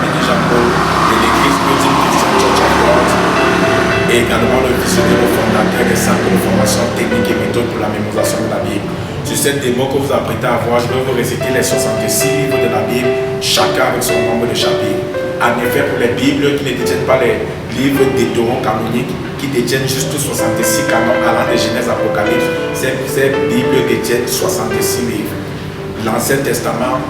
famille de Jean-Paul, de l'église Redeemed Christian Church of God, et également le visionnaire fondateur des centres de formation technique et méthode pour la mémorisation de la Bible. Sur cette démo que vous apprêtez à voir, je vais vous réciter les 66 livres de la Bible, chacun avec son nombre de chapitres. En effet, pour les Bibles qui ne détiennent pas les livres deutérocanoniques, qui détiennent juste 66 canons allant de Genèse à Apocalypse, ces Bibles détiennent 66 livres. L'Ancien Testament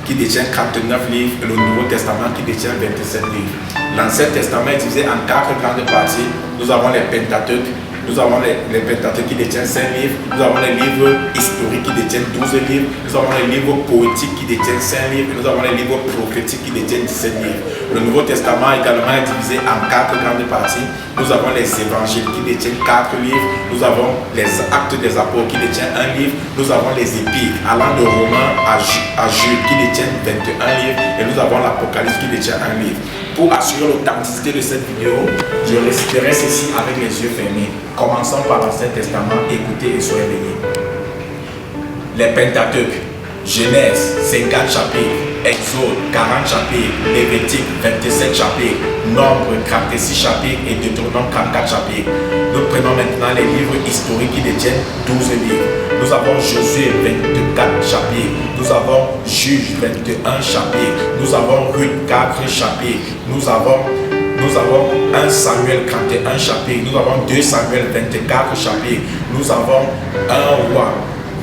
qui détient 49 livres et le Nouveau Testament qui détient 27 livres. L'Ancien Testament est divisé en 4 grandes parties. Nous avons les Pentateuques, nous avons les Pentateuques qui détiennent 5 livres, nous avons les livres historiques qui détiennent 12 livres, nous avons les livres poétiques qui détiennent 5 livres, et nous avons les livres prophétiques qui détiennent 17 livres. Le Nouveau Testament également est divisé en 4 grandes parties. Nous avons les évangiles qui détiennent 4 livres, nous avons les actes des apôtres qui détiennent 1 livre, nous avons les épîtres allant de Romains à Jude qui détiennent 21 livres, et nous avons l'Apocalypse qui détient 1 livre. Pour assurer l'authenticité de cette vidéo, je réciterai ceci avec les yeux fermés. Commençons par l'Ancien Testament, écoutez et soyez bénis. Les Pentateuques, Genèse 50 chapitres, Exode 40 chapitres, Lévitique 27 chapitres, Nombre 46 chapitres et Deutéronome 44 chapitres. Nous prenons maintenant les livres historiques qui détiennent 12 livres. Nous avons Josué 24 chapitres, nous avons Juge 21 chapitres, nous avons Ruth 4 chapitres, nous avons 1 Samuel 41 chapitres, nous avons 2 Samuel 24 chapitres, nous avons 1 Roi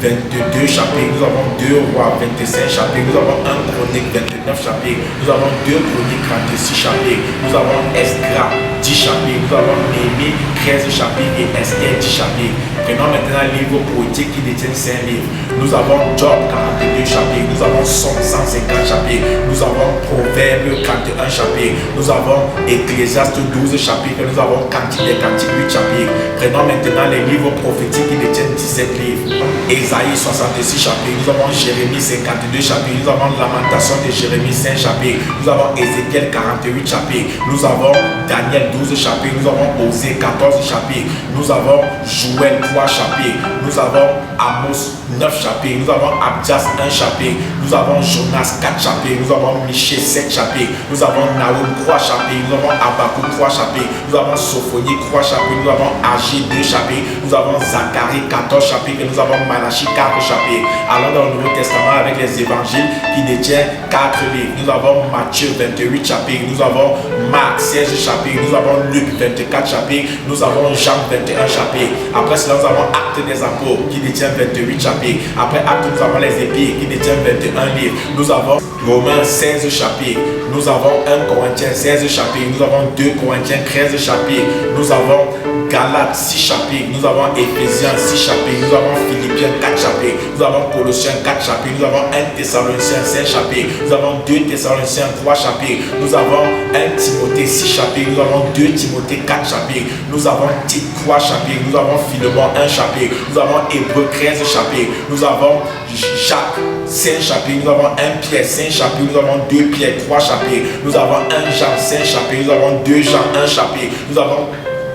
22 chapitres, nous avons 2 Rois 25 chapitres, nous avons 1 Chronique 29 chapitres, nous avons 2 Chroniques 36 chapitres, nous avons Esdras 10 chapitres, nous avons Néhémie 13 chapitres et Esther 10 chapitres. Prenons maintenant un livre poétique qui détient 5 livres. Nous avons Job 42 chapitres, nous avons Somme 150 chapitres, nous avons Proverbe 41 chapitres, nous avons Ecclésiaste 12 chapitres, nous avons Cantique des Cantiques 8 chapitres. Prenons maintenant les livres prophétiques qui détiennent 17 livres. Ésaïe 66 chapitres, nous avons Jérémie 52 chapitres, nous avons Lamentation de Jérémie 5 chapitres, nous avons Ézéchiel 48 chapitres, nous avons Daniel 12 chapitres, nous avons Osée 14 chapitres, nous avons Joël 3 chapitres, nous avons Amos 9 chapitres, nous avons Abdias 1 chapitre, nous avons Jonas 4 chapitres, nous avons Michée 7 chapitres, nous avons Nahum 3 chapitres, nous avons Habakkuk 3 chapitres, nous avons Sophonie 3 chapitres, nous avons Agé 2 chapitres, nous avons Zacharie 14 chapitres et nous avons Malachie 4 chapitres. Allons dans le Nouveau Testament avec les évangiles qui détiennent 4 livres. Nous avons Matthieu 28 chapitres, nous avons Marc 16 chapitres, nous avons Luc 24 chapitres, nous avons Jean 21 chapitres. Après cela, nous avons Actes des apôtres qui détient 28 chapitres. Après Actes, nous avons les épîtres qui détiennent 21 livres. Nous avons Romains 16 chapitres, nous avons 1 Corinthiens 16 chapitres, nous avons 2 Corinthiens 13 chapitres, nous avons Galates 6 chapitres, nous avons Éphésiens 6 chapitres, nous avons Philippiens 4 chapitres, nous avons Colossiens 4 chapitres, nous avons 1 Thessaloniciens 5 chapitres, nous avons 2 Thessaloniciens 3 chapitres, nous avons 1 Timothée 6 chapitres, nous avons 2 Timothée 4 chapitres, nous avons Tite 3 chapitres, nous avons Philémon 1 chapitre, nous avons Hébreux 13 chapitres, nous avons Jacques 5 chapitres, nous avons 1 Pierre 5 chapitres, nous avons 2 Pierre 3 chapitres, nous avons 1 Jean 5 chapitres, nous avons 2 Jean 1 chapitre, nous avons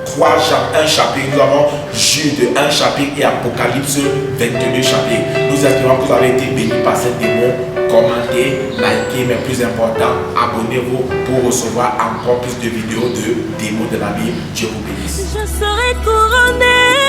3 Jean 1 chapitre, nous avons Jude 1 chapitre et Apocalypse 22 chapitres. Nous espérons que vous avez été bénis par cette démo. Commentez, likez, mais plus important, abonnez-vous pour recevoir encore plus de vidéos de démos de la Bible. Dieu vous bénisse. Je serai couronné.